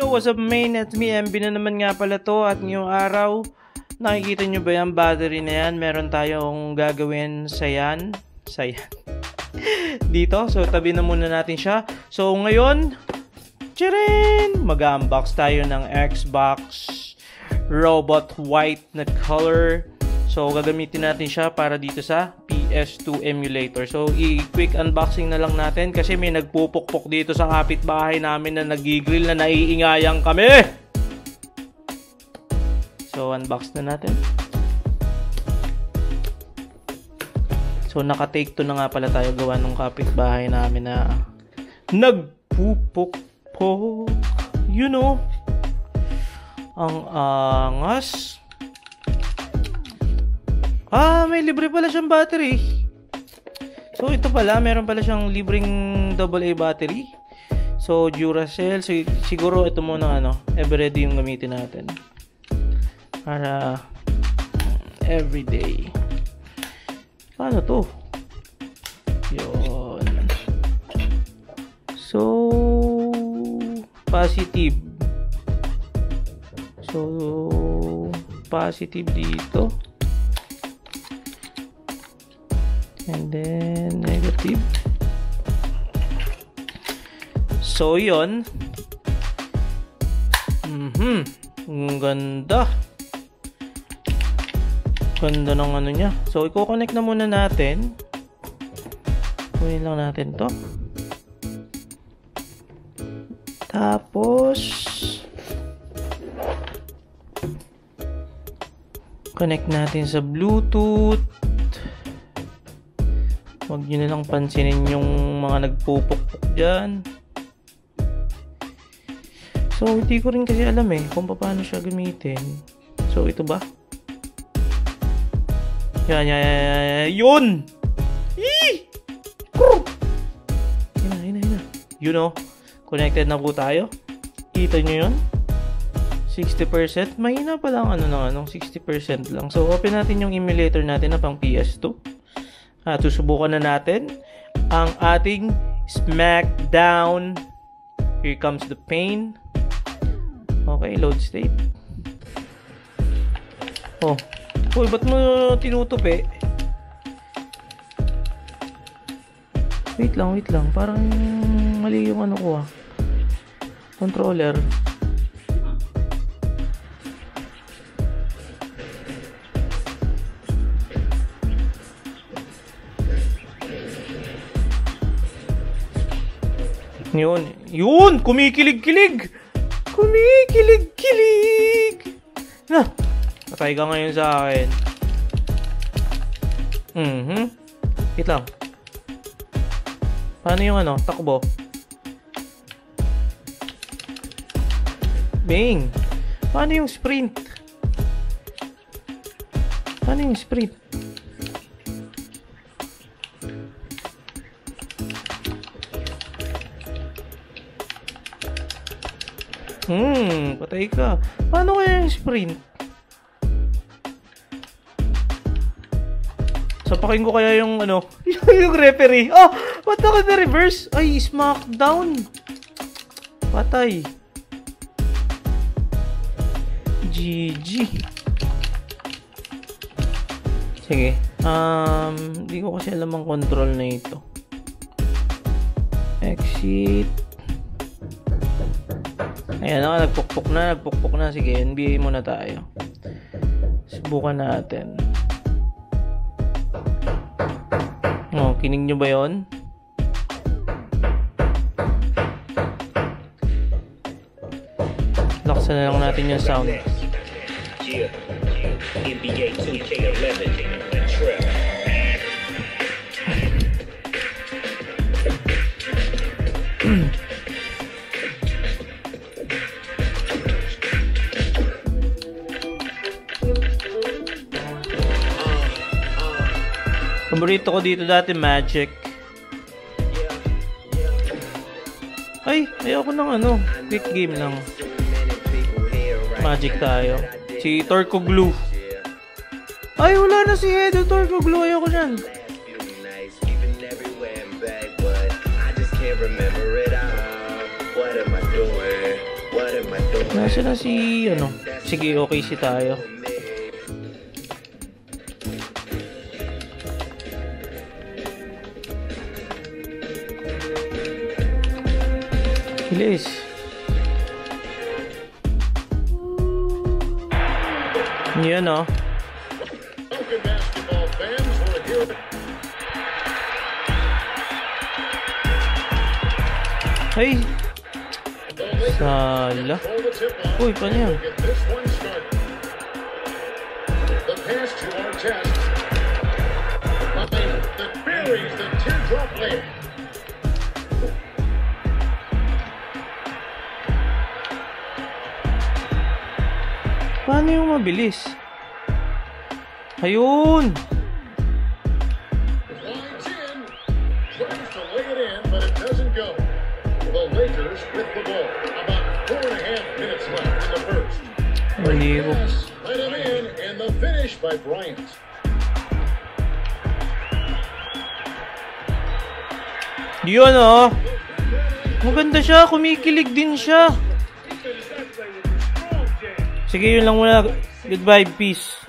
what's up main? At me, MB na naman nga pala to. At ngayong araw, nakikita nyo ba yung battery na yan? Meron tayong gagawin sa yan. Dito. So, tabi na muna natin siya. So, ngayon, tcharin! Mag-unbox tayo ng Xbox Robot White na color. So, gagamitin natin siya para dito sa PS2 emulator. So, i-quick unboxing na lang natin kasi may nagpupukpok dito sa kapitbahay namin na nagigrill na naiingayang kami. So, unbox na natin. So, naka-take to na nga pala tayo gawa ng kapitbahay namin na nagpupukpok. You know, ang angas. May libre pala siyang battery. So, ito pala, meron pala siyang libreng AA battery. So, Duracell. So, siguro ito muna everyday yung gamitin natin. Para everyday. Paano to? Yun. So, positive. So, positive dito. And then, negative. So, yun. Ang ganda. Ganda ng ano niya. So, i-connect na muna natin. Kunin lang natin to. Tapos, connect natin sa Bluetooth. Huwag nyo na lang pansinin yung mga nagpupukpok dyan. So, hindi ko rin kasi alam kung paano siya gamitin. So, ito ba? Yan. Yun! Eee! Hina. You know, connected na po tayo. Kita nyo yun? 60%. Mahina pa lang 60% lang. So, open natin yung emulator natin na pang PS2. Susubukan na natin ang ating Smackdown. Here comes the pain. Okay, load state. Uy, ba't mo tinutupi? Wait lang. Parang mali yung ko controller. Yun! Kumikilig-kilig! Patay ka ngayon sa akin. Wait lang. Paano yung takbo? Bing! Paano yung sprint? Patay ka. Paano kaya yung sprint? Sapakin ko kaya yung yung referee. Ba't ako na-reverse? Ay, Smackdown. Patay. GG. Sige. Hindi ko kasi alam ang control na ito. Exit. Ayan nagpukpok na. Sige, NBA muna tayo. Subukan natin. Kinig nyo ba yun? Laksan na lang natin yung sound. NBA 2K11 Trap. Paborito ko dito dati Magic. Ay, ayoko ng quick game lang. Magic tayo. Si Torcoglu. Ay, wala na si Edo Torcoglu. Ayoko yan. remember it all. What am I doing? What am I Nasa na si, ano? Sige, okay si tayo. Bilis. Yan, oh. Hey! Sala. Uy, paano yan? Paano yung mabilis? Ayun! Lakers with the ball. About 4.5 minutes left in the first. Let him in, and the finish by Bryant. Yun, oh. Maganda siya. Kumikilig din siya. Sige, yun lang muna. Goodbye. Peace.